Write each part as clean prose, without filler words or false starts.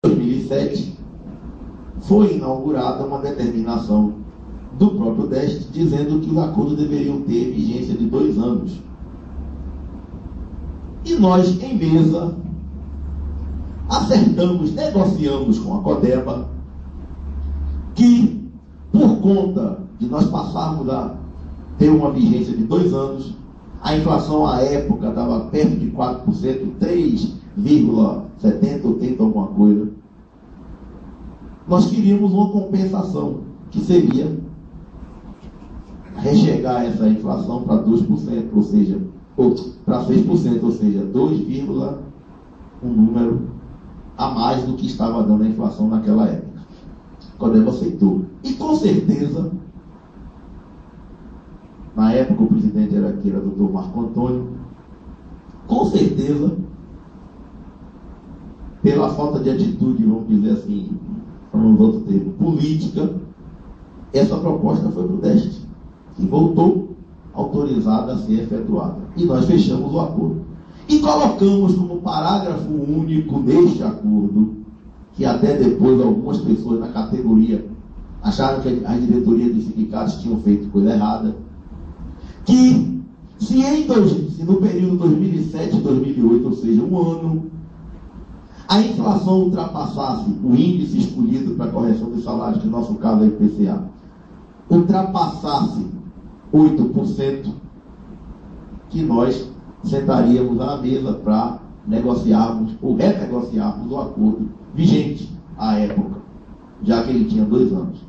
2007, foi inaugurada uma determinação do próprio DEST dizendo que os acordos deveriam ter vigência de 2 anos. E nós, em mesa, acertamos, negociamos com a Codeba que, por conta de nós passarmos a ter uma vigência de 2 anos, a inflação à época estava perto de 4%, 3,70, 80, alguma coisa. Nós queríamos uma compensação, que seria rechegar essa inflação para 2%, ou seja, para 6%, ou seja, 2, um número a mais do que estava dando a inflação naquela época. A Codeba aceitou. E com certeza, na época o presidente era aqui, era o doutor Marco Antônio, com certeza, pela falta de atitude, vamos dizer assim, falando outro termo, política, essa proposta foi para o DEST e voltou autorizada a ser efetuada. E nós fechamos o acordo. E colocamos como parágrafo único neste acordo, que até depois algumas pessoas na categoria acharam que a diretoria dos sindicatos tinham feito coisa errada, que se no período 2007 e 2008, ou seja, um ano, a inflação ultrapassasse o índice escolhido para a correção dos salários, que no nosso caso é o IPCA, ultrapassasse 8%, que nós sentaríamos à mesa para negociarmos ou renegociarmos o acordo vigente à época, já que ele tinha 2 anos.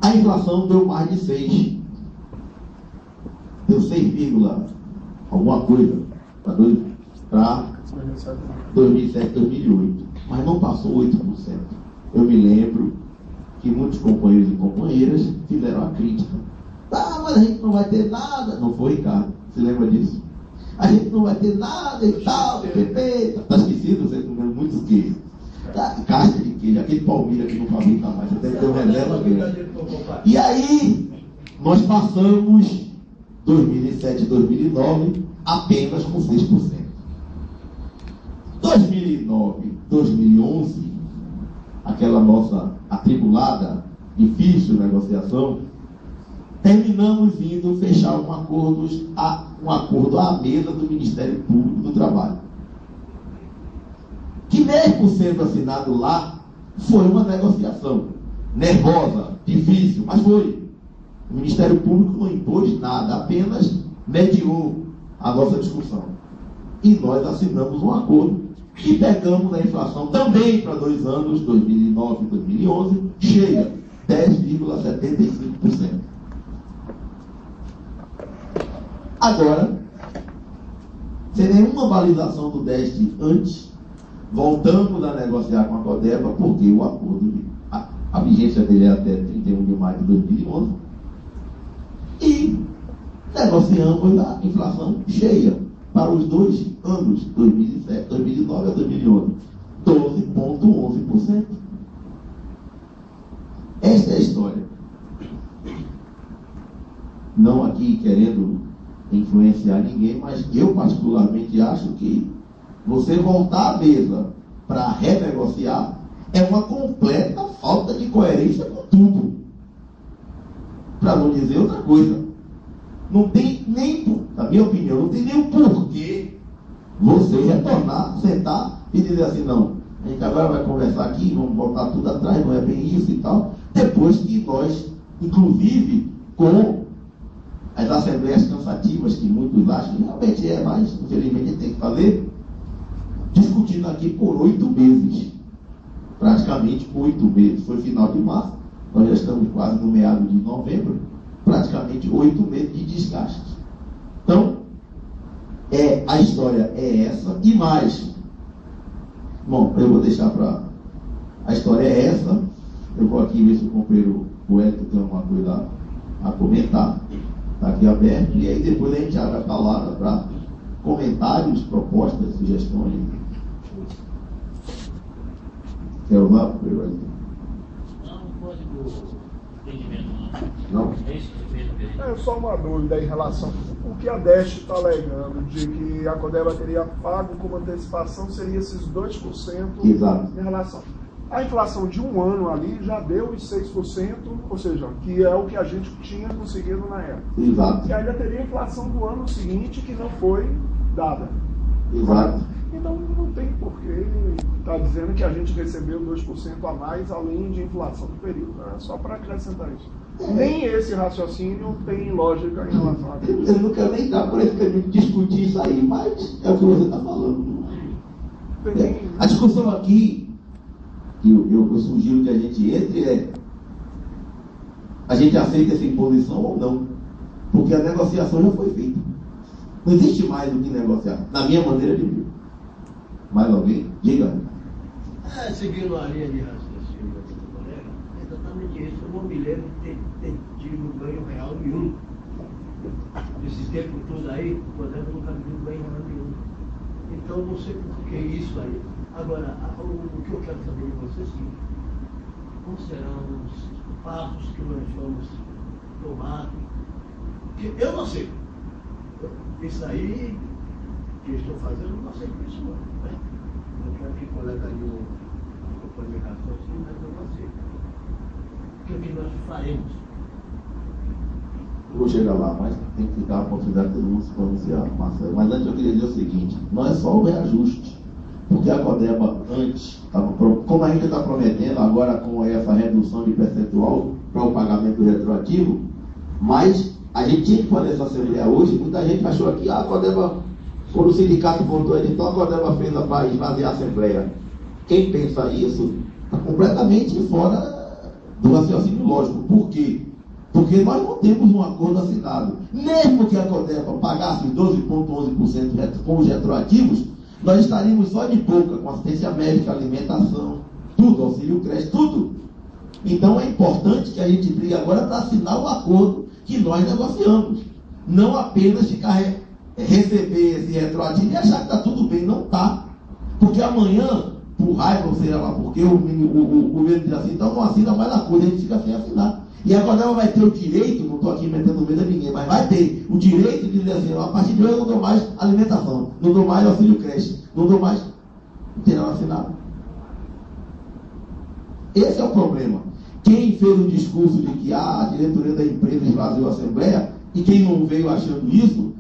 A inflação deu mais de 6. Deu 6, alguma coisa para 2007, 2008. Mas não passou 8%. Eu me lembro que muitos companheiros e companheiras fizeram a crítica. Ah, mas a gente não vai ter nada. Não foi, Ricardo? Você lembra disso? A gente não vai ter nada e tal, PPP. Está esquecido? Você não lembra muitos queijos. Caixa de queijo, aquele palmilha que não fabrica mais. Você deve ter uma reserva grande. E aí, nós passamos 2007 e 2009 apenas com 6%. 2009, 2011, aquela nossa atribulada, difícil negociação, terminamos indo fechar um acordo à mesa do Ministério Público do Trabalho. Que mesmo sendo assinado lá, foi uma negociação nervosa, difícil, mas foi. O Ministério Público não impôs nada, apenas mediou a nossa discussão. E nós assinamos um acordo e pegamos a inflação também para 2 anos, 2009 e 2011, cheia, 10,75%. Agora, sem nenhuma validação do DEST antes, voltamos a negociar com a Codeba, porque o acordo, a vigência dele é até 31 de maio de 2011, e negociamos a inflação cheia para os 2 anos, 2007, 2009 a 2011, 12,11%. Esta é a história. Não aqui querendo influenciar ninguém, mas eu particularmente acho que você voltar à mesa para renegociar é uma completa falta de coerência com tudo. Para não dizer outra coisa. Não tem nem, na minha opinião, não tem nem o porquê você retornar, sentar e dizer assim, não, a gente agora vai conversar aqui, vamos voltar tudo atrás, não é bem isso e tal. Depois que nós, inclusive, com as assembleias cansativas, que muitos acham que realmente é, mas infelizmente a gente tem que fazer, discutindo aqui por 8 meses. Praticamente 8 meses. Foi final de março, nós já estamos quase no meado de novembro, praticamente 8 meses de desgaste. Então, a história é essa e mais. Bom, eu vou deixar para... A história é essa. Eu vou aqui ver se o companheiro Poeta tem alguma coisa a comentar. Está aqui aberto. E aí depois a gente abre a palavra para comentários, propostas, sugestões. Quer usar, companheiro? Não, pode do entendimento, não. Não? É isso que você fez, É só uma dúvida em relação ao que a Deste está alegando, de que a Codeva teria pago como antecipação, seria esses 2% Exato. em relação. A inflação de um ano ali já deu os 6%, ou seja, que é o que a gente tinha conseguido na época. Exato. E ainda teria a inflação do ano seguinte que não foi dada. Exato. Então não tem porquê estar dizendo que a gente recebeu 2% a mais além de inflação do período. É só para acrescentar isso. Nem esse raciocínio tem lógica em relação a isso. Eu não quero nem dar por esse caminho de discutir isso aí, mas é o que você está falando. A discussão aqui, que eu sugiro que a gente entre, a gente aceita essa imposição ou não. Porque a negociação já foi feita. Não existe mais do que negociar, na minha maneira de ver. Mais alguém? Diga. Seguindo a linha de raciocínio do colega, é exatamente isso. Eu não me lembro de ter tido ganho real nenhum. Esse tempo todo aí, o Codeva nunca viu ganho real nenhum. Então, não sei por que isso aí. Agora, o que eu quero saber de vocês é o seguinte: considerando os passos que nós vamos tomar, que eu não sei. Isso aí que eu estou fazendo, eu não sei por isso não. Né? Eu quero que o colega aí acompanhe o raciocínio, mas eu não sei. O que nós faremos? Eu vou chegar lá, mas tem que ficar a oportunidade de todo mundo se pronunciar, Marcelo. Mas antes eu queria dizer o seguinte: não é só o reajuste. Porque a Codeva antes, como a gente está prometendo agora com essa redução de percentual para o pagamento retroativo, mas a gente tinha que fazer essa assembleia hoje. Muita gente achou que a Codeva, quando o sindicato votou edital, a Codeva fez para esvaziar a assembleia. Quem pensa isso está completamente fora do raciocínio lógico. Por quê? Porque nós não temos um acordo assinado. Mesmo que a Codeva pagasse 12,11% com os retroativos, nós estaríamos só de boca, com assistência médica, alimentação, tudo, auxílio creche, tudo. Então é importante que a gente brigue agora para assinar o acordo que nós negociamos. Não apenas ficar receber esse retroativo e achar que está tudo bem. Não está. Porque amanhã, por raiva, ou seja lá, porque o governo diz assim, então não assina mais a coisa, a gente fica sem assinar. E a Codeva vai ter o direito, não estou aqui metendo medo a ninguém, mas vai ter o direito de dizer assim: a partir de hoje eu não dou mais alimentação, não dou mais auxílio creche, não dou mais. Não tem nada assinado. Esse é o problema. Quem fez o discurso de que a diretoria da empresa esvaziou a Assembleia, e quem não veio achando isso,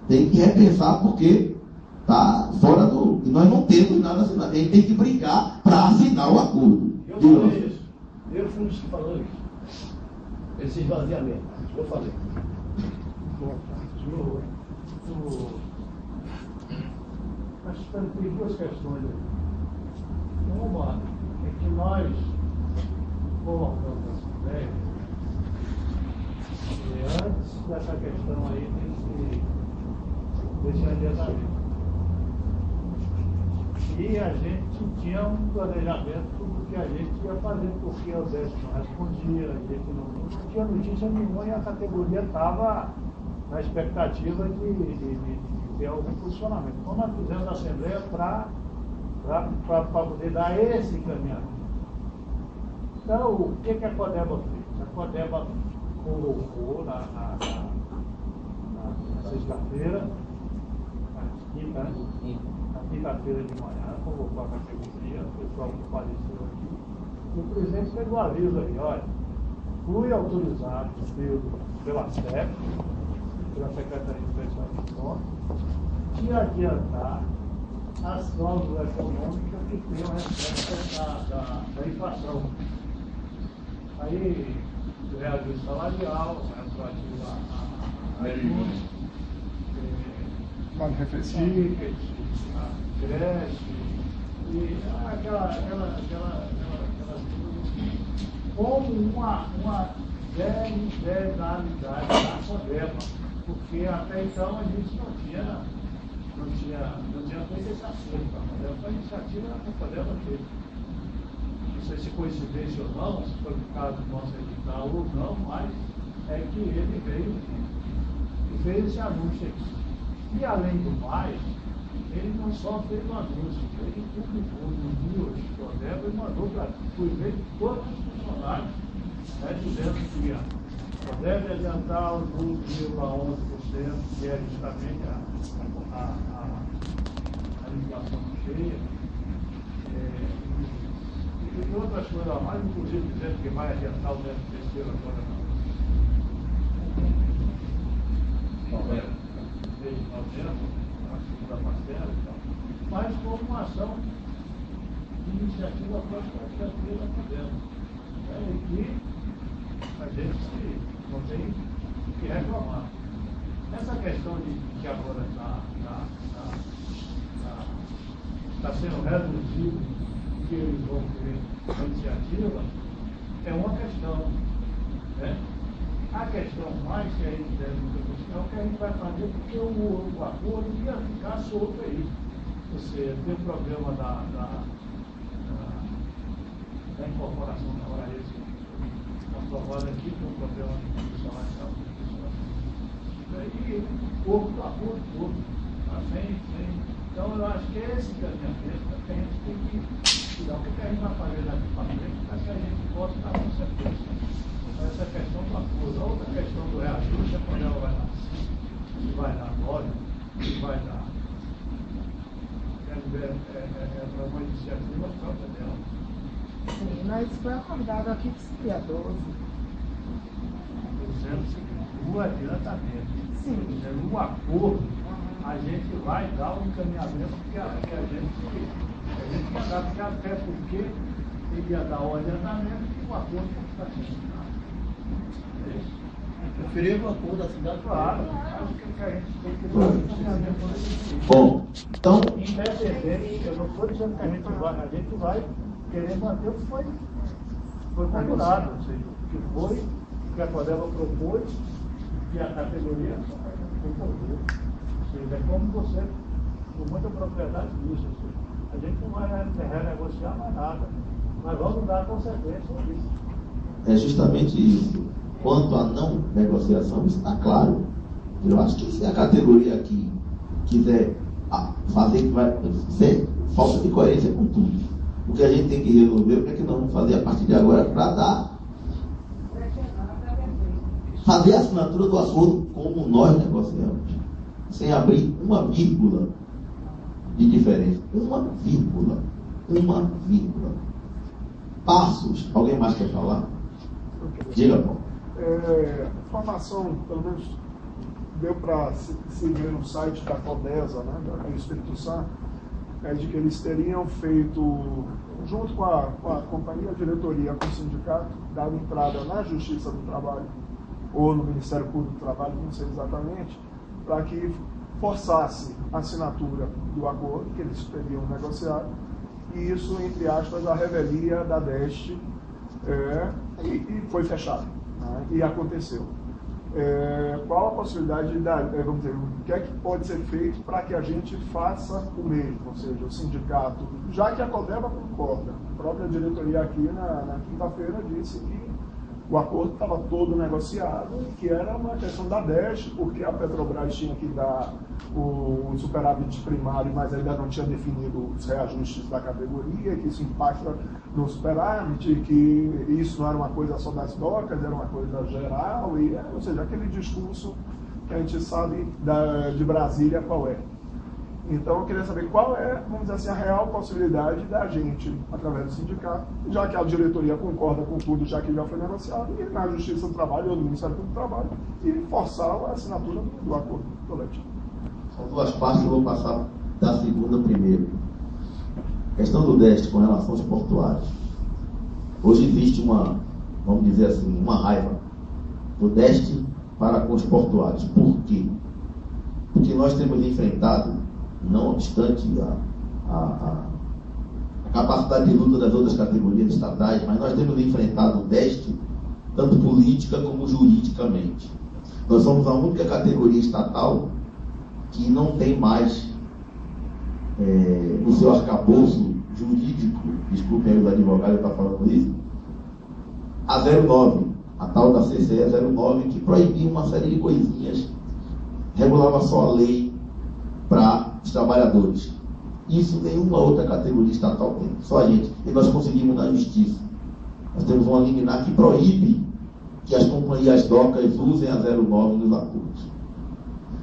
tem que repensar, porque está fora do. E nós não temos nada assinado. A gente tem que brigar para assinar o acordo. Eu falei isso. Eu fui que falou isso. Esse esvaziamento. Eu falei. Acho que tem duas questões aí. Uma é que nós colocamos essa ideia e antes dessa questão aí tem que deixar de andamento. E a gente tinha um planejamento do que a gente ia fazer, porque o Décio não respondia, a gente não tinha notícia nenhuma e a categoria estava na expectativa de ter algum funcionamento. Então nós fizemos a Assembleia para poder dar esse encaminhamento. Então, o que a Codeva fez? A Codeva colocou na sexta-feira, na quinta-feira de manhã, convocou a categoria, o pessoal compareceu aqui. E o presidente fez o aviso aí: olha, fui autorizado pela SEP, pela Secretaria de Inspeção de Contas, de adiantar as cláusulas econômicas que tenham resposta da inflação. Aí, o reajuste salarial, retroativo a Vale refeição. ticket, a creche, e aquelas como uma generalidade da Codeva, porque até então a gente não tinha feito esse acerto. A Codeva foi a iniciativa que a Codeva teve. Não sei se coincidência ou não, se foi por causa do nosso edital ou não, mas é que ele veio e fez esse anúncio aqui. E além do mais, ele não só fez o anúncio, ele publicou no News Codeva e mandou para o e-mail de todos os funcionários, dizendo que deve adiantar os 1,11%, que é justamente a inflação cheia. E outras coisas a mais, inclusive dizendo que vai adiantar o 13º agora desde novembro, a segunda parcela e tal, mas como uma ação de iniciativa própria da Podemos. E que a gente não tem o que reclamar. Essa questão de que agora está sendo reduzido, que eles vão ter a iniciativa, é uma questão. Né? A questão mais que a gente deve buscar é o que a gente vai fazer, porque o acordo ia ficar solto aí. Você tem o problema da incorporação da hora aprovada aqui, tem um problema de condição racial. E o corpo do acordo todo. Então, eu acho que esse caminhamento é que a gente tem que estudar o que a gente vai fazer daqui para frente, para que a gente possa dar consequência. Essa é a questão do acordo. A outra questão do reajuste é quando ela vai dar 5, se vai dar 9, se vai dar. É uma iniciativa própria dela. Sim, mas foi acordado aqui que seria 12. O adiantamento. Sim. No acordo, a gente vai dar um encaminhamento que a gente vai dar, porque até porque ele ia dar o adiantamento e o acordo está sendo. Preferia o acordo da cidade. Claro, acho que a gente tem que dar um encaminhamento. Bom, então, Independente, eu não estou dizendo que a gente vai querer manter o que foi combinado, ou seja, o que a Codeva propôs, que a categoria concordou. Ou seja, é como você, com muita propriedade disso, ou seja, a gente não vai renegociar mais nada, mas vamos dar consequência disso. é justamente isso. Quanto à não negociação, está claro. Eu acho que se a categoria aqui quiser fazer, que vai ser falta de coerência com tudo. O que a gente tem que resolver, o que é que nós vamos fazer a partir de agora para fazer a assinatura do acordo como nós negociamos, sem abrir uma vírgula de diferença. Uma vírgula. Passos. Alguém mais quer falar? Diga, Paulo. Informação, pelo menos deu para se ver no site da Codesa, né, do Espírito Santo, de que eles teriam feito, junto com a companhia, a diretoria, com o sindicato, dado entrada na Justiça do Trabalho, ou no Ministério Público do Trabalho, não sei exatamente, para que forçasse a assinatura do acordo que eles teriam negociado, e isso, entre aspas, a revelia da DEST, e foi fechado, né, e aconteceu. Qual a possibilidade de dar, vamos dizer, o que é que pode ser feito para que a gente faça o mesmo, ou seja, o sindicato, já que a Codeva concorda, a própria diretoria aqui na quinta-feira disse que o acordo estava todo negociado e que era uma questão da DEST, porque a Petrobras tinha que dar o superávit primário, mas ainda não tinha definido os reajustes da categoria, que isso impacta no superávit, que isso não era uma coisa só das docas, era uma coisa geral, ou seja, aquele discurso que a gente sabe de Brasília qual é. Então eu queria saber qual é, vamos dizer assim, a real possibilidade da gente, através do sindicato, já que a diretoria concorda com tudo, já que já foi negociado, ir na Justiça do Trabalho ou no Ministério do Trabalho e forçar a assinatura do acordo coletivo. São duas partes, eu vou passar da segunda primeiro. Questão do DEST com relação aos portuários. Hoje existe vamos dizer assim, uma raiva do DEST para com os portuários. Por quê? Porque nós temos enfrentado, não obstante a capacidade de luta das outras categorias estatais, mas nós temos enfrentado o DEST tanto política como juridicamente. Nós somos a única categoria estatal que não tem mais o seu arcabouço jurídico, desculpem aí os advogados estar falando isso, a 09, a tal da CCE 09, que proibia uma série de coisinhas, regulava só a lei para os trabalhadores. Isso nenhuma outra categoria estatal tem, só a gente. E nós conseguimos na justiça. Nós temos uma liminar que proíbe que as companhias docas usem a 09 nos acordos.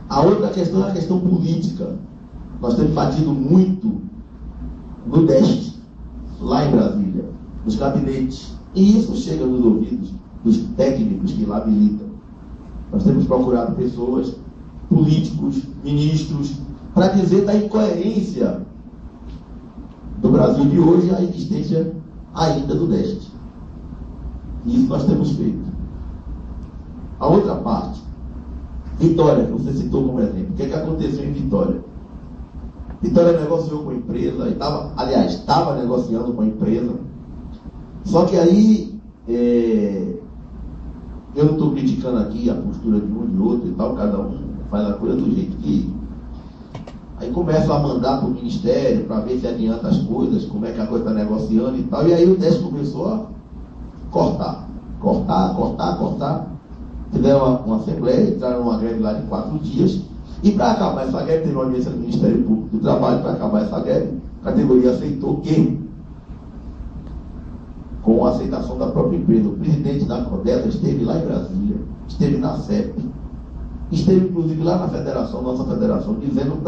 A outra questão é a questão política. Nós temos batido muito no DEST, lá em Brasília, nos gabinetes. E isso chega nos ouvidos dos técnicos que lá militam. Nós temos procurado pessoas, políticos, ministros, para dizer da incoerência do Brasil de hoje a existência ainda do DEST. E isso nós temos feito. A outra parte, Vitória, que você citou como exemplo. O que aconteceu em Vitória? Vitória negociou com a empresa, estava negociando com a empresa. Só que aí, eu não estou criticando aqui a postura de um e de outro e tal, cada um faz a coisa do jeito que. Aí começam a mandar para o Ministério para ver se adianta as coisas, como é que a coisa está negociando e tal. E aí o DEST começou a cortar. Fizeram uma assembleia, entraram numa greve lá de 4 dias. E para acabar essa greve, teve uma audiência do Ministério Público do Trabalho. Para acabar essa greve, a categoria aceitou que, com a aceitação da própria empresa, o presidente da Codesa esteve lá em Brasília, esteve na CEP, esteve inclusive lá na federação, nossa federação, dizendo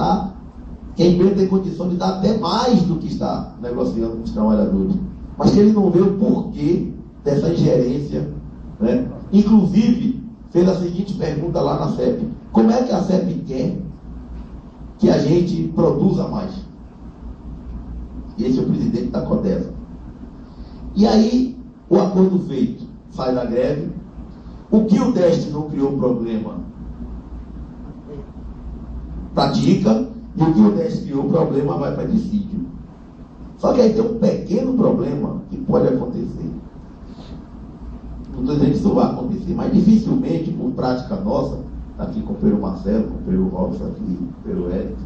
que a empresa tem condição de dar até mais do que está negociando com os trabalhadores, mas que ele não vê o porquê dessa ingerência, né? Inclusive fez a seguinte pergunta lá na CEP: como é que a CEP quer que a gente produza mais? E esse é o presidente da Codesa. E aí, o acordo feito, sai da greve. O que o DEST não criou problema, pratica, e o que o DEST criou problema, vai para dissídio. Só que aí tem um pequeno problema que pode acontecer. Não estou dizendo que isso vai acontecer, mas dificilmente, por prática nossa, aqui com o Pedro Marcelo, com o Pedro Robson, aqui com o Pedro Hélio,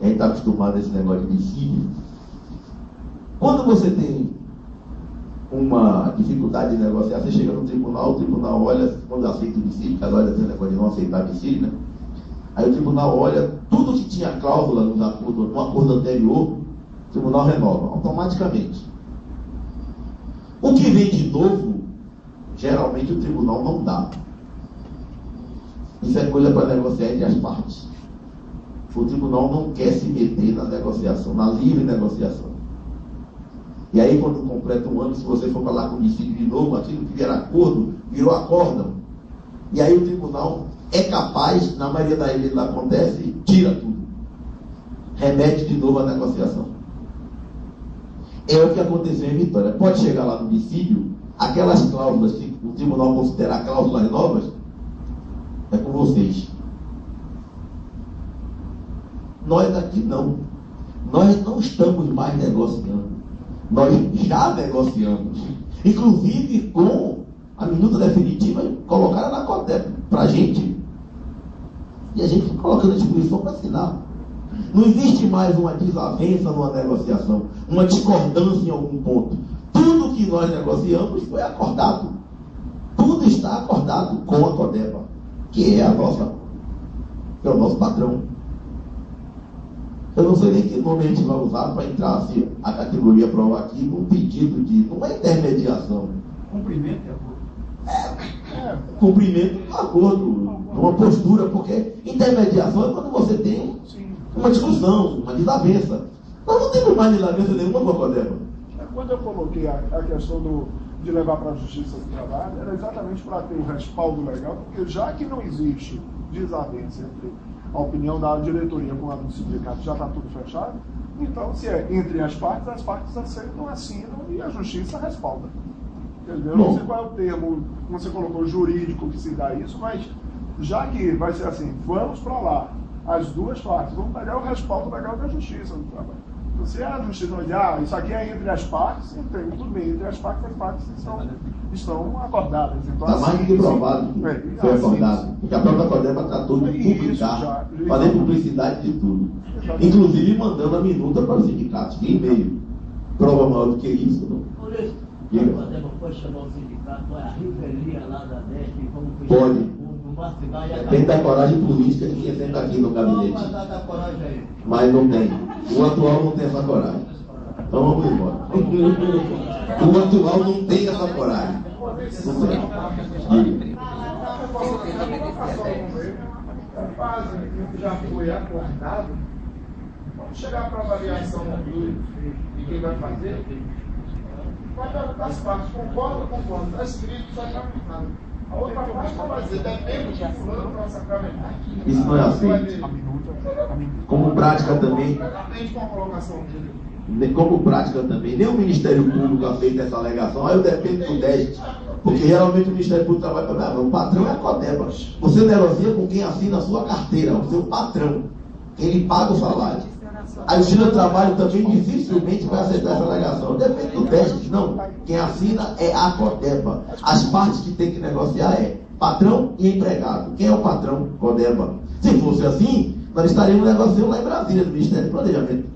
a gente está acostumado a esse negócio de dissídio. Quando você tem uma dificuldade de negociar, você chega no tribunal, o tribunal olha, quando aceita o dissídio, que agora tem o negócio de não aceitar dissídio, né? Aí o tribunal olha, tudo que tinha cláusula no acordo anterior, o tribunal renova, automaticamente. O que vem de novo, geralmente o tribunal não dá. Isso é coisa para negociar entre as partes. O tribunal não quer se meter na negociação, na livre negociação. E aí, quando completa um ano, se você for falar com o dissídio de novo, aquilo que vier acordo, virou acórdão. E aí o tribunal é capaz, na maioria das vezes acontece, tira tudo. Remete de novo a negociação. É o que aconteceu em Vitória. Pode chegar lá no dissídio, aquelas cláusulas que o tribunal considerar cláusulas novas, é com vocês. Nós aqui não. Nós não estamos mais negociando. Nós já negociamos. Inclusive com a minuta definitiva colocaram na COTEP para a gente. E a gente foi colocando a disposição para assinar. Não existe mais uma desavença numa negociação, uma discordância em algum ponto. Tudo que nós negociamos foi acordado. Tudo está acordado com a CODEPA, que é o nosso patrão. Eu não sei nem que nome a gente vai usar para entrar assim, a categoria prova aqui num pedido de uma intermediação. Cumprimento de acordo. Cumprimento do acordo, uma postura, porque intermediação é quando você tem uma discussão, uma desavença. Nós não temos mais desavença nenhuma com a CODEPA. Quando eu coloquei a questão de levar para a Justiça do Trabalho, era exatamente para ter o respaldo legal, porque já que não existe desavença entre a opinião da diretoria com a do sindicato, já está tudo fechado, então, se é entre as partes aceitam, assinam e a Justiça respalda. Entendeu? Não sei qual é o termo, como você colocou, jurídico que se dá isso, mas já que vai ser assim, vamos para lá, as duas partes, vamos pegar o respaldo legal da Justiça do Trabalho. Então, se a Justiça não dizer, isso aqui é entre as partes, entende, tudo bem, entre as partes estão acordadas. Então, está mais do que provado que foi acordado. Porque a própria CODEPA tratou de publicar, fazer publicidade de tudo. Exatamente. Inclusive mandando a minuta para os sindicatos, de e-mail. Prova maior do que isso, não? Por isso, a CODEPA pode chamar o sindicato, olha, a revelia lá da DESP, vamos fechar pode. Não vacilar e tem que dar coragem política de quem senta aqui no gabinete. Não, mas dá coragem aí. Mas não tem. O atual não tem essa coragem. Então vamos embora. O atual não tem essa coragem. Fazem aquilo que já foi acordado. Quando chegar para a avaliação de quem vai fazer, vai perguntar as partes, concorda ou concorda? Está escrito, só sacramentado. A outra parte vai dizer, depende de fulano para sacramentar. Isso não é aceito. Como prática também. Atende com a colocação dele. Como prática também, nem o Ministério Público aceita essa alegação. Aí eu dependo do DEST. Porque geralmente o Ministério Público trabalha para o patrão é a Codeba. Você negocia com quem assina a sua carteira, o seu patrão. Quem lhe paga o salário. A Justiça do Trabalho também dificilmente vai aceitar essa alegação. Depende do DEST, não. Quem assina é a Codeba. As partes que tem que negociar é patrão e empregado. Quem é o patrão? Codeba. Se fosse assim, nós estaríamos negociando lá em Brasília, no Ministério do Planejamento.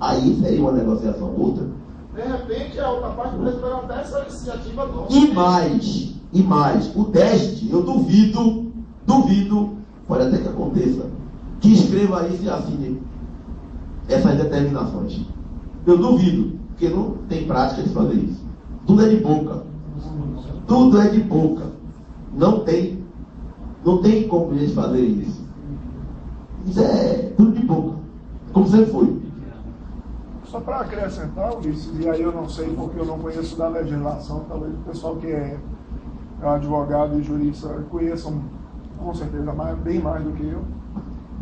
Aí seria uma negociação outra. De repente, a outra parte pode receber até essa iniciativa nova. E mais, o DEST, eu duvido, pode até que aconteça, que escreva isso e assine essas determinações. Eu duvido, porque não tem prática de fazer isso. Tudo é de boca. Tudo é de boca. Não tem como a gente fazer isso. Isso é tudo de boca. Como sempre foi. Só para acrescentar, Ulisses, e aí eu não sei porque eu não conheço da legislação, talvez o pessoal que é advogado e jurista conheçam com certeza bem mais do que eu,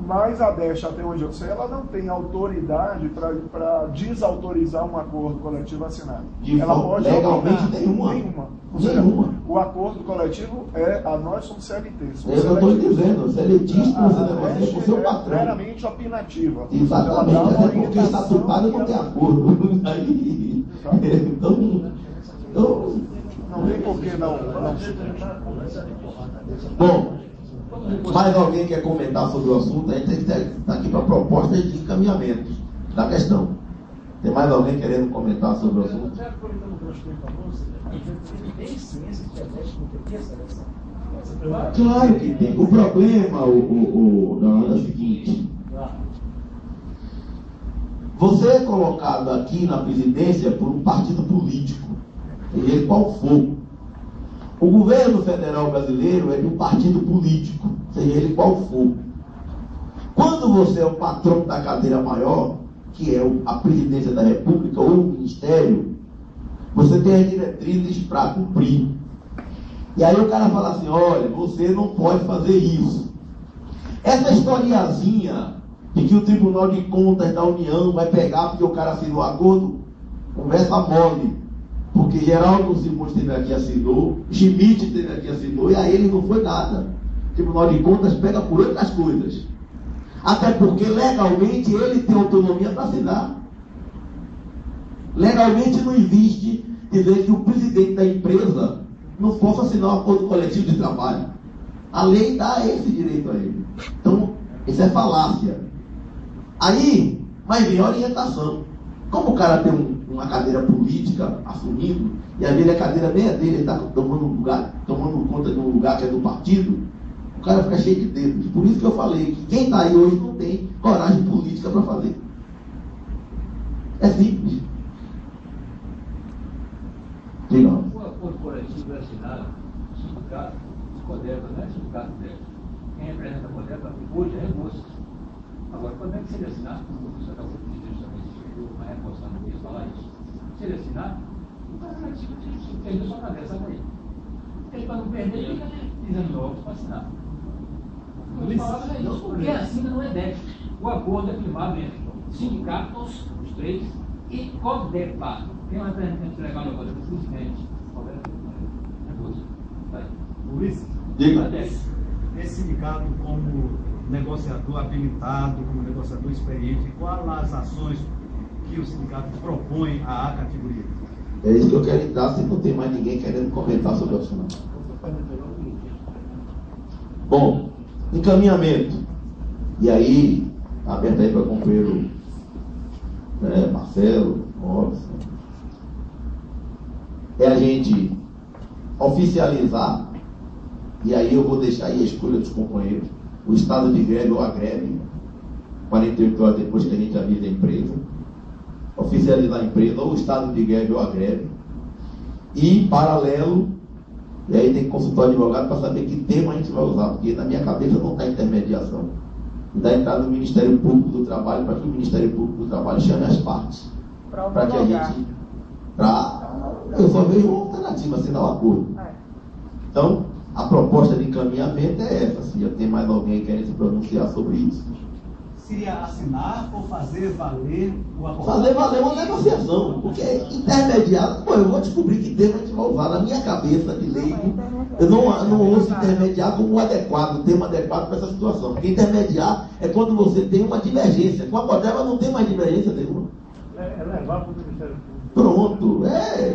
mas a DEST, até onde eu sei, ela não tem autoridade para desautorizar um acordo coletivo assinado. Ela pode legalmente nenhuma. Ou seja, o acordo coletivo nós somos CLT. Eu estou dizendo, você é letista, você negocia com o seu patrão. É meramente opinativa. Exatamente, até porque estatutado não tem acordo. Aí, então, não tem por que não. Bom, mais alguém quer comentar sobre o assunto? A gente está aqui para propostas de encaminhamento da questão. Tem mais alguém querendo comentar sobre o assunto? Claro que tem. O problema, é o seguinte. Você é colocado aqui na presidência por um partido político, seja ele qual for. O governo federal brasileiro é de um partido político, seja ele qual for. Quando você é o patrão da cadeira maior, que é a presidência da República ou o ministério, você tem as diretrizes para cumprir. E aí o cara fala assim, olha, você não pode fazer isso. Essa historiazinha de que o Tribunal de Contas da União vai pegar porque o cara assinou o acordo, conversa mole. Porque Geraldo Simões esteve aqui e assinou, Schmidt esteve aqui e assinou, e a ele não foi nada. O Tribunal de Contas pega por outras coisas. Até porque legalmente ele tem autonomia para assinar. Legalmente não existe dizer que o presidente da empresa não possa assinar um acordo coletivo de trabalho. A lei dá esse direito a ele. Então, isso é falácia. Aí, mas vem a orientação. Como o cara tem uma cadeira política assumindo, e às vezes a cadeira nem é dele, ele está tomando conta de um lugar que é do partido, o cara fica cheio de dedos. Por isso que eu falei que quem está aí hoje não tem coragem política para fazer. É simples. Diga. O acordo coletivo é assinado do sindicato de Codeba, não é sindicato dele. Quem representa a Codeba hoje é moça. Agora, quando é que seria assinado? O professor acabou de dizer justamente isso, uma resposta não quis falar isso. Se ele assinar, o cara vai perder sua cabeça aí. Porque para não perder, fica dizendo novos para assinar. Porque assina não é 10. O acordo é firmado entre sindicatos, os três, e Codeba. Quem é o representante legal do Codeba? O presidente. Luiz, Diga. esse sindicato como negociador habilitado, como negociador experiente, quais as ações que o sindicato propõe à categoria? É isso que eu quero entrar, se não tem mais ninguém querendo comentar sobre o assunto. Bom, encaminhamento. E aí, aberto aí para o companheiro Marcelo, Robson. É a gente oficializar, e aí eu vou deixar aí a escolha dos companheiros, o estado de greve ou a greve, 48 horas depois que a gente avisa a empresa, oficializar a empresa, ou o estado de greve ou a greve, e, em paralelo, E aí tem que consultar o advogado para saber que termo a gente vai usar, porque na minha cabeça não está intermediação. E da entrada do Ministério Público do Trabalho, para que o Ministério Público do Trabalho chame as partes. Para que a gente... eu só vejo uma alternativa, assinar o acordo. Então, a proposta de encaminhamento é essa. Se já tem mais alguém querendo se pronunciar sobre isso. Seria assinar ou fazer valer o acordo? Fazer valer uma negociação. Porque intermediado, pô, eu vou descobrir que termo a gente vai usar. Na minha cabeça de leigo, eu não uso intermediar como o adequado, o termo adequado para essa situação. Porque intermediar é quando você tem uma divergência. Com a Codeva não tem mais divergência nenhuma. É levar para o Ministério Público. Pronto.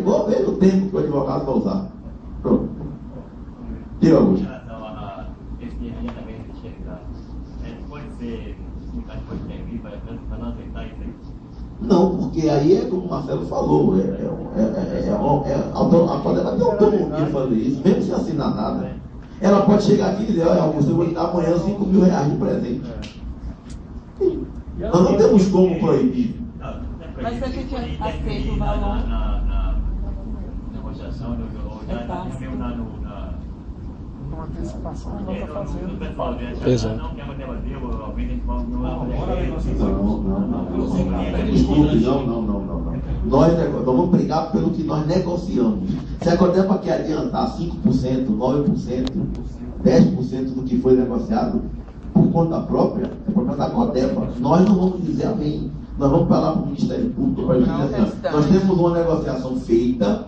Vou ver o tempo que o advogado vai usar. Pronto. Diga, Augusto. Esse dia também pode ser, pode servir para não aceitar isso aí? Não, porque aí é como o Marcelo falou, a Codeva tem autonomia de fazer isso, mesmo sem assinar nada. Ela pode chegar aqui e dizer, olha, Augusto, eu vou te dar amanhã R$5.000 de presente. Nós não temos como proibir. Mas se a gente aceita o valor... Na negociação, ou já viu na Uma antecipação que nós estamos fazendo. Exato. não quer debater, alguém tem que falar Não. Desculpe, não. Nós vamos brigar pelo que nós negociamos. Se a Codeva quer adiantar 5%, 9%, 10% do que foi negociado por conta própria, é por conta da Codeva. Nós não vamos dizer amém. Nós vamos falar para o Ministério Público para dizer assim, nós temos uma negociação feita,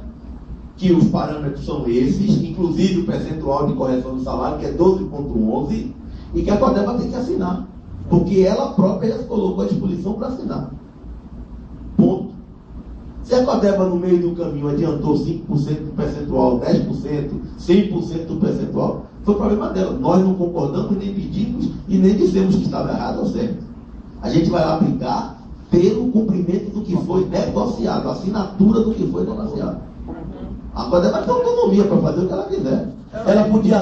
que os parâmetros são esses, inclusive o percentual de correção do salário, que é 12,11, e que a Codeva tem que assinar, porque ela própria já se colocou à disposição para assinar. Ponto. Se a Codeva no meio do caminho adiantou 5% do percentual, 10%, 100% do percentual, foi problema dela. Nós não concordamos, nem pedimos e nem dissemos que estava errado ou certo. A gente vai lá brigar pelo cumprimento do que foi negociado, a assinatura do que foi negociado. A Codeva tem autonomia para fazer o que ela quiser. Ela podia,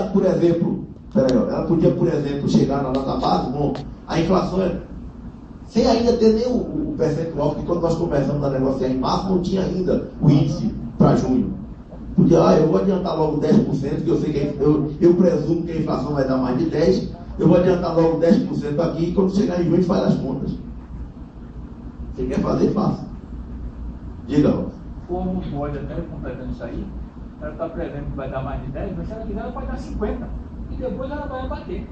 por exemplo, chegar na nota base, bom, a inflação é... sem ainda ter nem o percentual, porque quando nós começamos a negociar em março, não tinha ainda o índice para junho. Podia, eu vou adiantar logo 10%, que eu sei que eu presumo que a inflação vai dar mais de 10%, eu vou adiantar logo 10% aqui, e quando chegar em junho, a gente faz as contas. Você quer fazer, faça. Diga, Rosa. Como pode, até completando isso aí, ela está prevendo que vai dar mais de 10, mas se ela quiser, ela pode dar 50. E depois ela vai abater.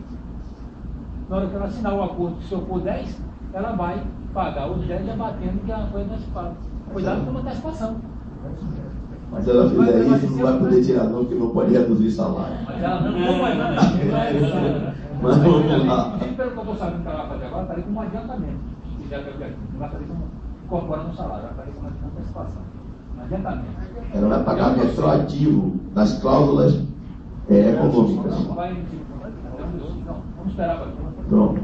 Na hora que ela assinar o acordo, que se eu for 10, ela vai pagar os 10 abatendo que ela foi antecipada. Cuidado com uma antecipação. Mas se ela fizer isso, não vai poder tirar não, porque não pode reduzir salário. Mas ela não vai dar. Mas vamos lá. Pelo que eu estou sabendo que ela vai fazer agora, estaria com um adiantamento. Não vai fazer incorporando o salário, vai fazer com uma antecipação. Ela vai pagar retroativo das cláusulas econômicas. Vamos esperar para Pronto.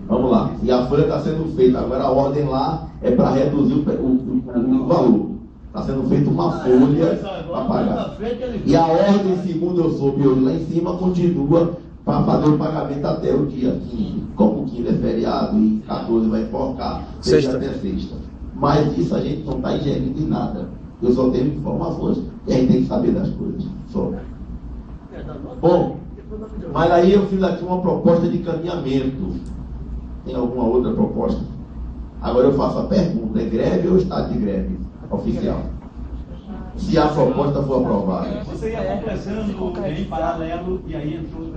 Vamos lá. E a folha está sendo feita. Agora a ordem lá é para reduzir o valor. Está sendo feita uma folha para pagar. E a ordem, segundo eu soube hoje lá em cima, continua para fazer o pagamento até o dia 15. Como o 15 é feriado e 14 vai enforcar, seja até sexta. Mas isso a gente não está ingerindo em nada. Eu só tenho informações e a gente tem que saber das coisas. Só. Bom, mas aí eu fiz aqui uma proposta de encaminhamento. Tem alguma outra proposta? Agora eu faço a pergunta: é greve ou estado de greve oficial? Se a proposta for aprovada. Você ia completando em paralelo e aí entrou...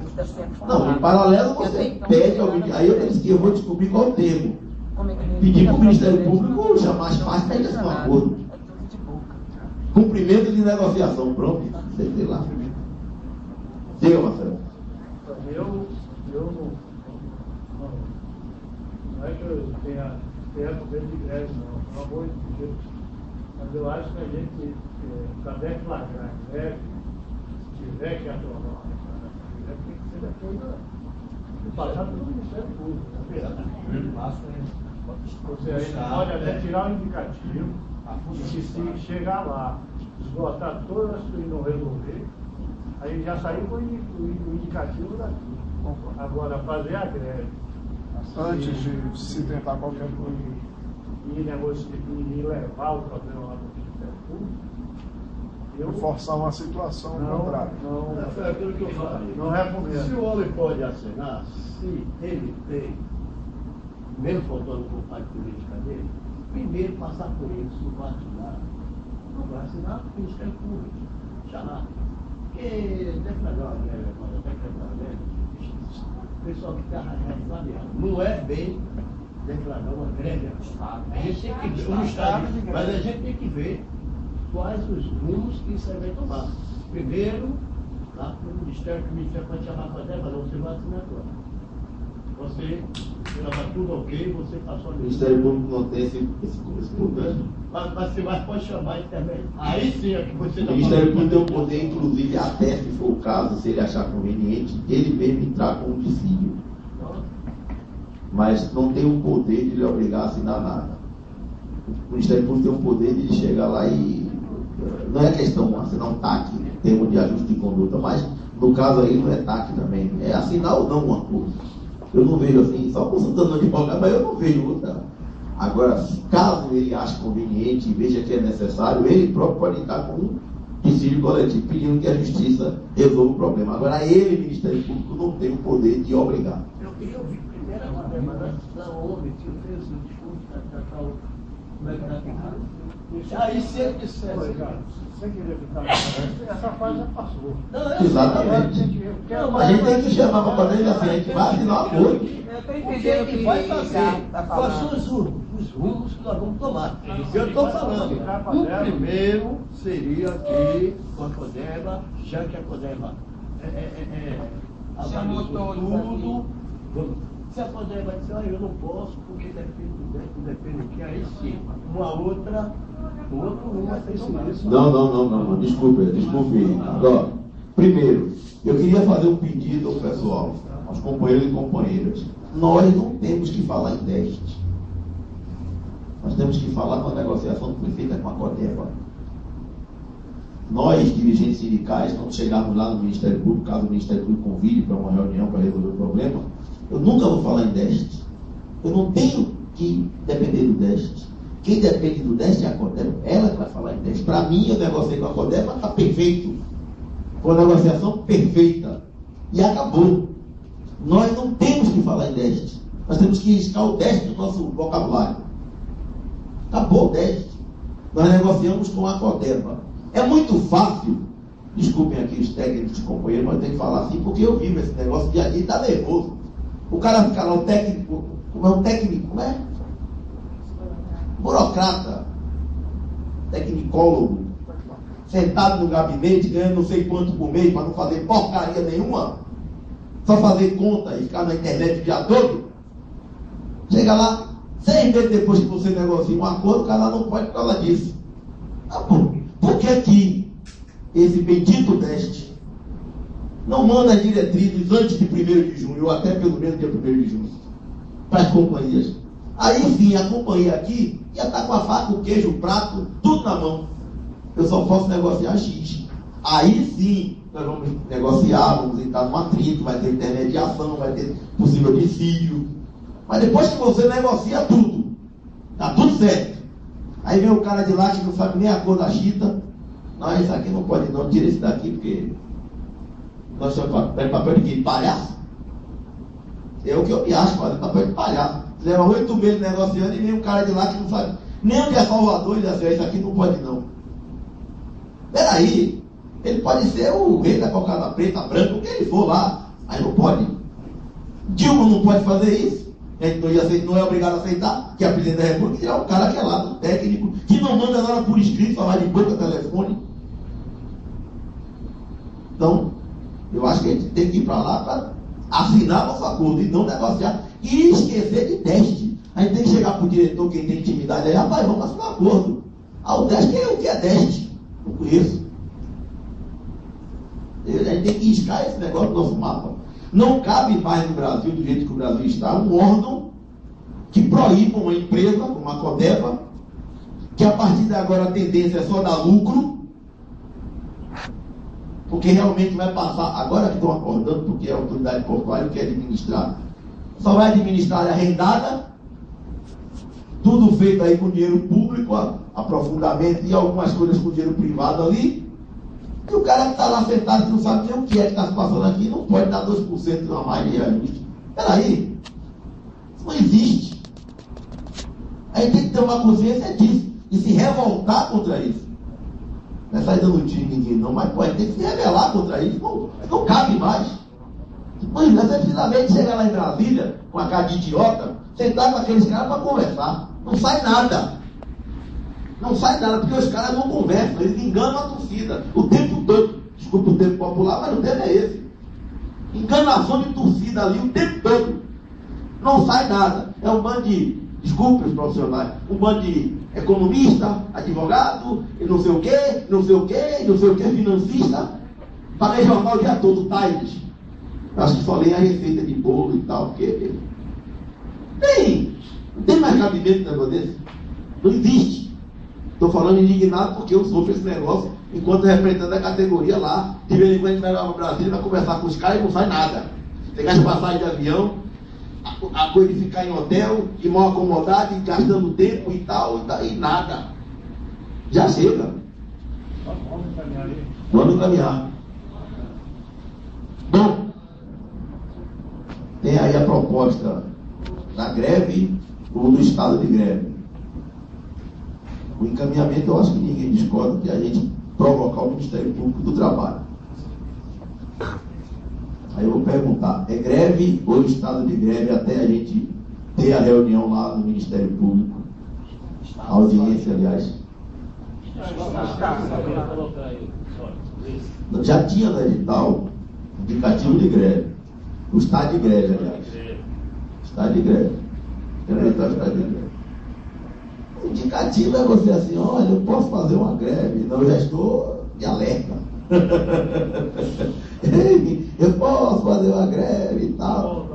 Não, em paralelo você pede alguém. Aí eu disse que eu vou descobrir qual o termo. Pedir para o Ministério Público chamar as partes para esse acordo. Cumprimento de negociação, pronto. Sei lá. Diga, Marcelo. Eu não é que eu tenha medo de greve, não é bom de jeito. Mas eu acho que a gente está declarando a greve, se tiver que aprovar a greve, tem que ser depois de passar pelo Ministério Público. Você aí pode até tirar o indicativo, e se chegar lá, esgotar todas e não resolver, aí já saiu com o indicativo daqui. Agora, fazer a greve Antes de se tentar qualquer coisa. e negociar e levar o problema lá para o Ministério Público, forçar uma situação contrária. Foi aquilo que eu falei. Não recomendo. Se o homem pode assinar, se ele tem, mesmo faltando por parte política dele, primeiro passar por isso, não vai assinar. Não vai assinar o Ministério Público. Já lá. Porque deflagar uma greve agora, decretar uma greve, o pessoal que está realizado não é bem declarar uma greve. A gente tem que ver, mas a gente tem que ver quais os rumos que isso vai tomar. Primeiro, lá para o Ministério pode chamar para dentro, mas você vai assinar agora. Você estava tudo ok, você passou ali. O Ministério Público não tem esse poder. Mas você pode chamar intermédio. Aí sim é que você O Ministério Público tem o poder, inclusive, até se for o caso, se ele achar conveniente, ele mesmo entrar com um dissídio. Mas não tem o poder de lhe obrigar a assinar nada. O Ministério Público tem o poder de chegar lá e... Não é questão de assinar um TAC, termo de ajuste de conduta, mas no caso aí não é TAC também. É assinar ou não um acordo. Eu não vejo assim, só consultando o advogado, mas eu não vejo outra. Agora, caso ele ache conveniente e veja que é necessário, ele próprio pode entrar com um dissídio coletivo, pedindo que a Justiça resolva o problema. Agora, ele, Ministério Público, não tem o poder de obrigar. Eu queria ouvir primeiro agora, mas não houve, fez o discurso, como é que está ficando. Aí se ele disser... Sem querer ficar essa fase já passou. Exatamente. A gente tem que chamar para fazer assim, a gente vai assinar um acordo. O que ele vai fazer? Quais são os rumos que nós vamos tomar? Eu estou falando. O primeiro seria que a Codeva, já que a Codeva chamou todos tudo. Se a Codeva disser, eu não posso, porque depende do que, aí sim. Um outro rumo vai ser isso. Não, desculpe. Agora, primeiro, eu queria fazer um pedido ao pessoal, aos companheiros e companheiras. Nós não temos que falar em teste. Nós temos que falar com a negociação que foi feita com a Codeva. Nós, dirigentes sindicais, quando chegarmos lá no Ministério Público, caso o Ministério Público convide para uma reunião para resolver o problema, eu nunca vou falar em teste. Eu não tenho que depender do teste. Quem depende do teste é a Codeva. Ela que vai falar em teste. Para mim, eu negociei com a Codeva, está perfeito. Foi uma negociação perfeita. E acabou. Nós não temos que falar em teste. Nós temos que riscar o teste do nosso vocabulário. Acabou o teste. Nós negociamos com a Codeva. É muito fácil. Desculpem aqui os técnicos, companheiros, mas eu tenho que falar assim, porque eu vivo esse negócio dia a dia e está nervoso. O cara fica lá, o técnico, como é? Burocrata, tecnicólogo, sentado no gabinete, ganhando não sei quanto por mês, para não fazer porcaria nenhuma, só fazer conta e ficar na internet o dia todo. Chega lá, 6 meses depois que você negocia um acordo, o cara não pode por causa disso. Por que que esse bendito teste não manda as diretrizes antes de 1º de junho, ou até pelo menos dia 1º de junho, para as companhias? Aí sim, a companhia aqui ia estar com a faca, o queijo, o prato, tudo na mão. Eu só posso negociar X. Aí sim, nós vamos negociar, vamos entrar num atrito, vai ter intermediação, vai ter possível dissídio. Mas depois que você negocia tudo, tá tudo certo. Aí vem o cara de lá que não sabe nem a cor da chita. Não, isso aqui não pode não, tira esse daqui, porque nós temos papel de quê? Palhaço? É o que eu me acho, mas papel de palhaço. Leva 8 meses negociando e vem um cara de lá que não sabe nem onde é Salvador e diz assim, isso aqui não pode não. Peraí, ele pode ser o rei da cocada preta, branca, o que ele for lá, mas não pode. Dilma não pode fazer isso. A gente não é obrigado a aceitar que a presidente da República é um cara que é lá, um técnico, que não manda nada por escrito, falar de boca, telefone. Então, eu acho que a gente tem que ir para lá para assinar nosso acordo e não negociar. E esquecer de teste. A gente tem que chegar para o diretor, quem tem intimidade aí, rapaz, vamos assinar acordo. O teste, o que é teste? Não conheço. A gente tem que riscar esse negócio do nosso mapa. Não cabe mais no Brasil, do jeito que o Brasil está, um órgão que proíba uma empresa, uma Codeva, que a partir de agora a tendência é só dar lucro, porque realmente vai passar, agora que estão acordando, porque a autoridade portuária quer administrar, só vai administrar a arrendada, tudo feito aí com dinheiro público, aprofundamento e algumas coisas com dinheiro privado ali, E o cara que está lá sentado, que não sabe nem o que é que está se passando aqui, não pode dar 2% a mais de reajuste. Peraí, isso não existe. A gente tem que ter uma consciência disso e se revoltar contra isso. Não é sair dando tiro em ninguém, não, mas pode ter que se rebelar contra isso. Não cabe mais. Pois você precisamente chega lá em Brasília, com a cara de idiota, sentar com aqueles caras para conversar. Não sai nada. Não sai nada, porque os caras não conversam, eles enganam a torcida o tempo todo. Desculpa o termo popular, mas o termo é esse. Enganação de torcida ali o tempo todo. Não sai nada. É um bando de, desculpe os profissionais, um bando de economista, advogado, e não sei o quê, não sei o quê, não sei o quê, financista, para ler jornal o dia todo, Times. Acho que só leem a receita de bolo e tal, porque não tem mais cabimento no negócio desse. Não existe. Estou falando indignado porque eu sofro esse negócio enquanto representante da categoria lá. De vez em quando a gente vai lá no Brasil, vai conversar com os caras e não sai nada. Você gasta passagem de avião, a coisa de ficar em hotel, de mal acomodado, e gastando tempo e tal, e nada. Já chega. Vamos caminhar. Bom, tem aí a proposta da greve ou do estado de greve. O encaminhamento, eu acho que ninguém discorda que a gente provocar o Ministério Público do Trabalho. Aí eu vou perguntar, é greve ou estado de greve até a gente ter a reunião lá no Ministério Público? A audiência, aliás. Já tinha no edital indicativo de greve. O estado de greve, aliás. Estado de greve. Estado de greve. O indicativo é você assim, olha, eu posso fazer uma greve. Não, eu já estou de alerta. Eu posso fazer uma greve e tal.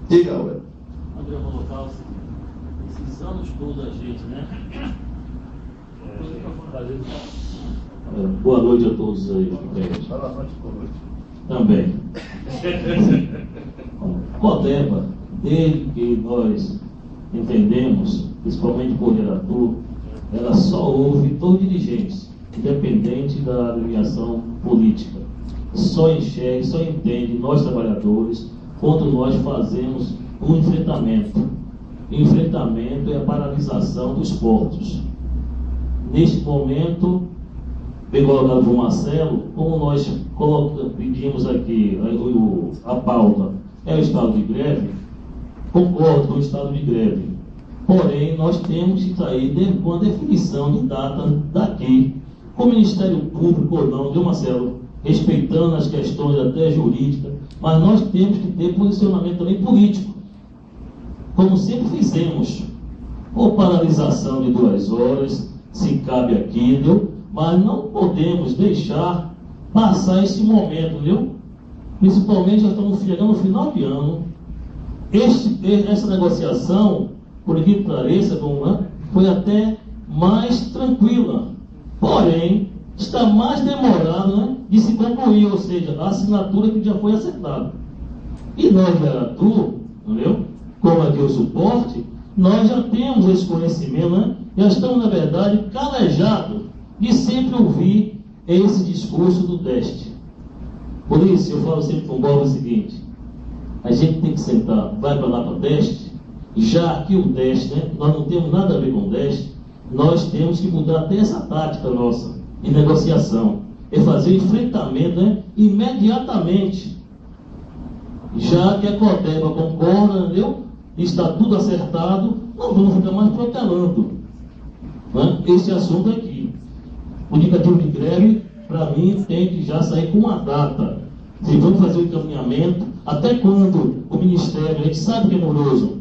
Diga, ué. André, eu vou colocar o seguinte: esses anos todos a gente, né? Boa noite a todos aí. Também. Codeva, desde que nós entendemos, principalmente por relator, ela só ouve todos os dirigentes, independente da agremiação política. Só enxerga, só entende nós trabalhadores quando nós fazemos um enfrentamento. Enfrentamento é a paralisação dos portos. Neste momento, bem colocado por Marcelo, como nós pedimos aqui a pauta é o estado de greve, concordo com o estado de greve. Porém, nós temos que sair com a definição de data daqui, com o Ministério Público ou não, viu, Marcelo? Respeitando as questões até jurídicas, mas nós temos que ter posicionamento também político, como sempre fizemos, ou paralisação de 2 horas, se cabe aqui, viu? Mas não podemos deixar passar esse momento, viu? Principalmente nós estamos chegando no final de ano. Essa negociação, por que pareça, foi até mais tranquila. Porém, está mais demorado, de se concluir, ou seja, a assinatura que já foi acertada. E nós, vereador, entendeu? Como aqui o suporte, nós já temos esse conhecimento, já estamos, na verdade, calejados de sempre ouvir esse discurso do DEST. Por isso, eu falo sempre com o Bob o seguinte: a gente tem que sentar, vai para lá para o DEST, já que o DEST, nós não temos nada a ver com o DEST, nós temos que mudar até essa tática nossa de negociação, é fazer enfrentamento imediatamente, já que a Codeva concorda, entendeu? Está tudo acertado, não vamos ficar mais protelando esse assunto aqui. O indicativo de greve, para mim, tem que já sair com uma data. Se vamos fazer o encaminhamento, até quando o Ministério, a gente sabe que é moroso,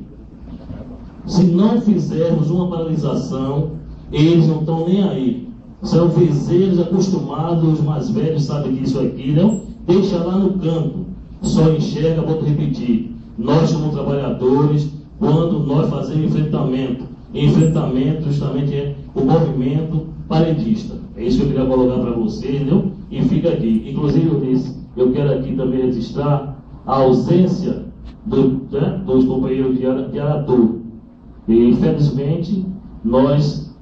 se não fizermos uma paralisação, eles não estão nem aí. São vezeiros acostumados, os mais velhos sabem disso aqui, não? Deixa lá no canto, só enxerga, vou repetir, nós somos trabalhadores quando nós fazemos enfrentamento. Enfrentamento justamente é o movimento paredista. É isso que eu queria colocar para você, entendeu? E fica aqui. Inclusive, eu disse, eu quero aqui também registrar a ausência dos companheiros de Aratu. E, infelizmente, nós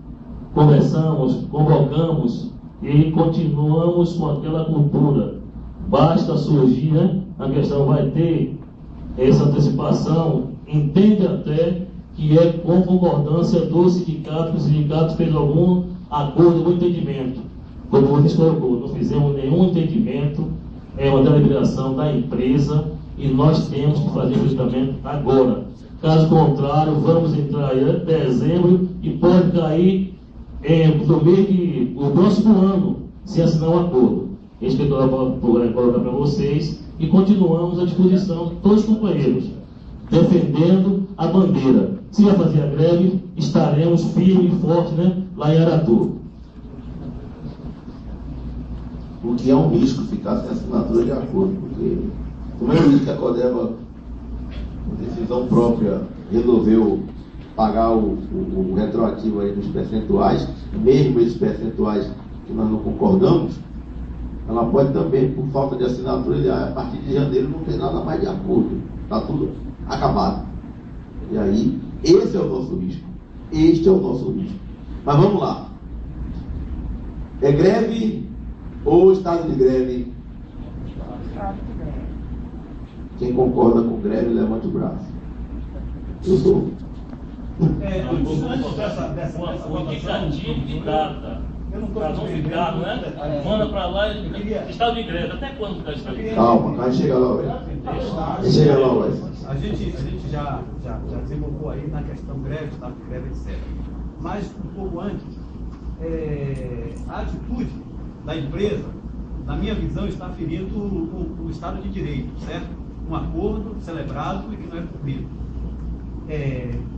conversamos, convocamos e continuamos com aquela cultura. Basta surgir, né? A questão vai ter essa antecipação, entende até que é com concordância do sindicato, que o sindicato fez algum acordo, algum entendimento. Como você colocou, não fizemos nenhum entendimento, é uma deliberação da empresa e nós temos que fazer o ajustamento agora. Caso contrário, vamos entrar em dezembro e pode cair no próximo ano, se assinar um acordo. Esse que eu estou colocar para vocês e continuamos à disposição de todos os companheiros, defendendo a bandeira. Se vai fazer a greve, estaremos firmes e fortes, né, lá em Aratu. O que é um risco ficar sem assinatura de acordo, porque como eu disse que a Codeva, por decisão própria, resolveu pagar o retroativo aí dos percentuais, mesmo esses percentuais que nós não concordamos, ela pode também, por falta de assinatura, a partir de janeiro não tem nada mais de acordo, está tudo acabado. E aí, esse é o nosso risco. Este é o nosso risco. Mas vamos lá. É greve ou estado de greve? Estado de greve. Quem concorda com greve, levante o braço. Eu sou. Antes dessa o indicativo de data, para não ficar, né? Manda para lá e estado de greve. Até quando está estado de greve? Calma, vai chegar lá, velho. Chega lá, velho. A gente já desenvolveu aí na questão greve, estado de greve, etc. Mas um pouco antes, a atitude da empresa, na minha visão, está ferindo o Estado de Direito, certo? Um acordo celebrado e que não é cumprido.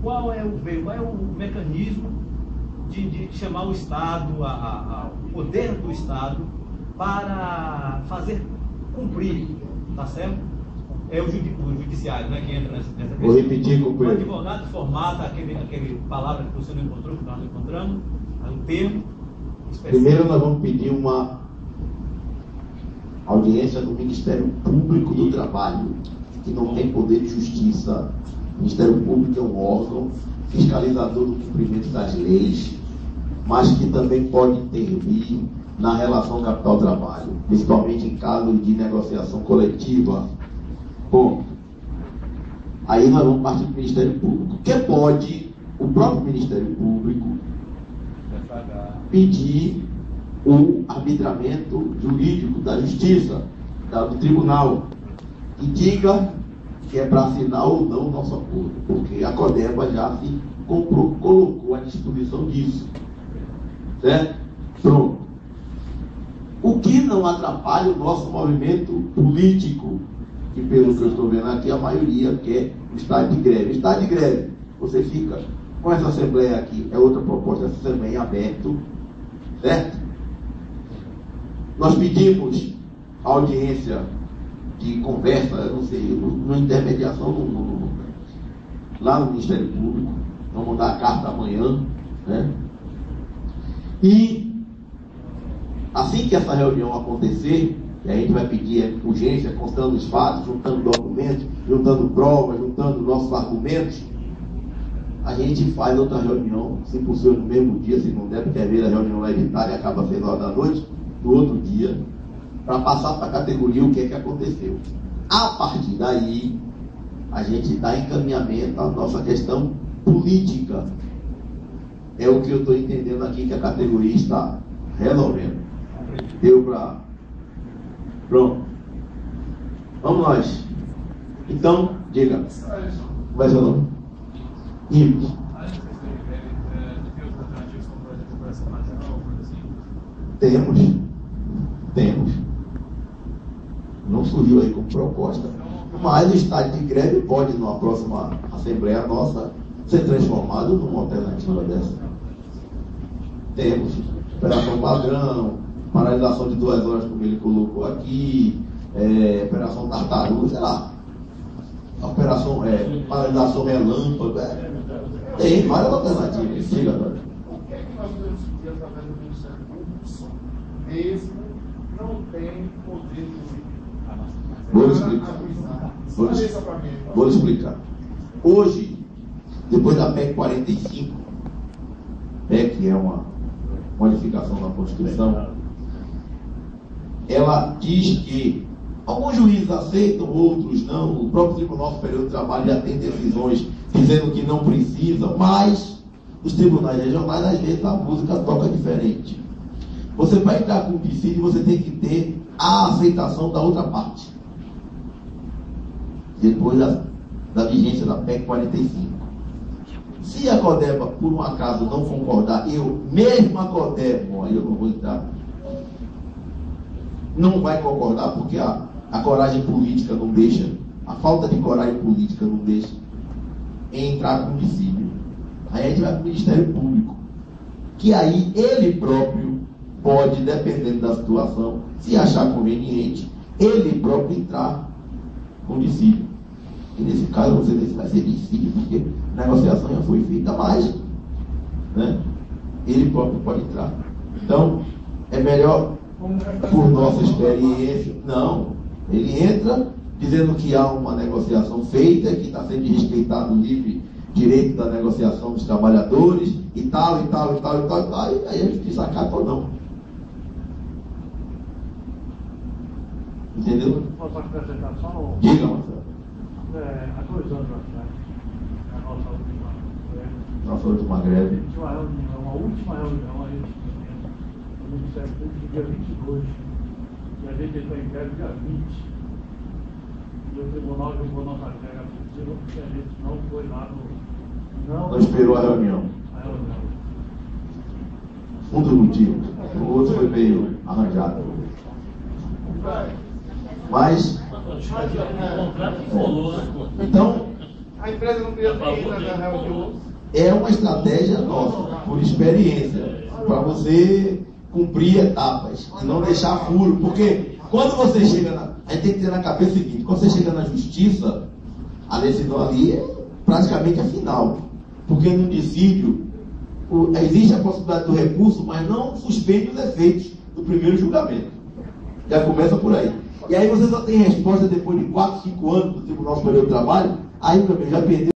Qual é o mecanismo de chamar o Estado, o poder do Estado, para fazer cumprir, tá certo? É o judiciário, né, que entra nessa questão. Vou repetir, O advogado formata aquele palavra que você não encontrou, que nós não encontramos, um termo específico. Primeiro nós vamos pedir uma audiência do Ministério Público do Trabalho, que não tem poder de justiça. O Ministério Público é um órgão fiscalizador do cumprimento das leis, mas que também pode intervir na relação capital-trabalho, principalmente em casos de negociação coletiva. Bom, aí nós vamos partir para o Ministério Público, que pode, o próprio Ministério Público, pedir o arbitramento jurídico da justiça, do tribunal, que diga que é para assinar ou não o nosso acordo, porque a Codeva já se colocou à disposição disso. Certo? Pronto. O que não atrapalha o nosso movimento político, que pelo que eu estou vendo aqui, a maioria quer o estado de greve. Estado de greve, você fica com essa assembleia aqui, é outra proposta, essa assembleia em aberto, certo? Nós pedimos audiência de conversa, não sei, uma intermediação lá no Ministério Público, vamos mandar a carta amanhã, né? E assim que essa reunião acontecer, a gente vai pedir urgência, constando os fatos, juntando documentos, juntando provas, juntando nossos argumentos, a gente faz outra reunião, se possível no mesmo dia, se não der, porque às vezes a reunião é editada e acaba às 6 horas da noite, no outro dia, para passar para a categoria o que é que aconteceu. A partir daí, a gente dá encaminhamento à nossa questão política. É o que eu estou entendendo aqui que a categoria está resolvendo. Deu para... Pronto. Vamos nós. Então, diga. Vai seu nome. Ives. Temos. Não surgiu aí como proposta. Mas o estado de greve pode, numa próxima assembleia nossa, ser transformado numa alternativa dessa. Temos operação padrão, paralisação de 2 horas, como ele colocou aqui, operação tartaruga, sei lá. Operação paralisação relâmpago. Tem várias alternativas. Diga, agora. Por que nós podemos pedir através do Ministério Público, mesmo não tem poder de Vou explicar. Hoje, depois da PEC 45, PEC é uma modificação da Constituição, ela diz que alguns juízes aceitam, outros não. O próprio Tribunal Superior do Trabalho já tem decisões dizendo que não precisa, mas os tribunais regionais, às vezes, a música toca diferente. Você vai entrar com o dissídio, você tem que ter a aceitação da outra parte. Depois da vigência da PEC 45. Se a CODEBA, por um acaso, não concordar, mesmo a CODEBA, aí eu não vou entrar, não vai concordar, porque a coragem política não deixa, a falta de coragem política não deixa entrar com o dissídio. Aí a gente vai para o Ministério Público, que aí ele próprio pode, dependendo da situação, se achar conveniente, ele próprio entrar com dissídio. E nesse caso, você vê se vai ser dissídio, porque a negociação já foi feita, mas né, ele próprio pode entrar. Então, é melhor, por nossa experiência, não. Ele entra dizendo que há uma negociação feita, que está sendo respeitado o livre direito da negociação dos trabalhadores, e tal, e tal, e tal, e tal, e tal, e aí a justiça acata ou não. Entendeu? Posso acrescentar só no... Diga, Marcelo. Há 2 anos atrás, a nossa última greve. A última reunião a gente tinha no Ministério Público dia 22, e a gente entrou em greve dia 20. E o tribunal jogou nossa greve abusiva porque a gente não foi lá no... Não esperou a reunião. Um dos motivos. O outro foi meio arranjado. Mas... Então, a empresa não queria ter na reunião. É uma estratégia nossa, por experiência, para você cumprir etapas, não deixar furo, porque quando você chega a gente tem que ter na cabeça o seguinte: quando você chega na justiça, a decisão ali é praticamente a final, porque no dissídio existe a possibilidade do recurso, mas não suspende os efeitos do primeiro julgamento. Já começa por aí. E aí você só tem resposta depois de 4, 5 anos do Tribunal Superior do Trabalho. Aí, meu amigo, já perdeu.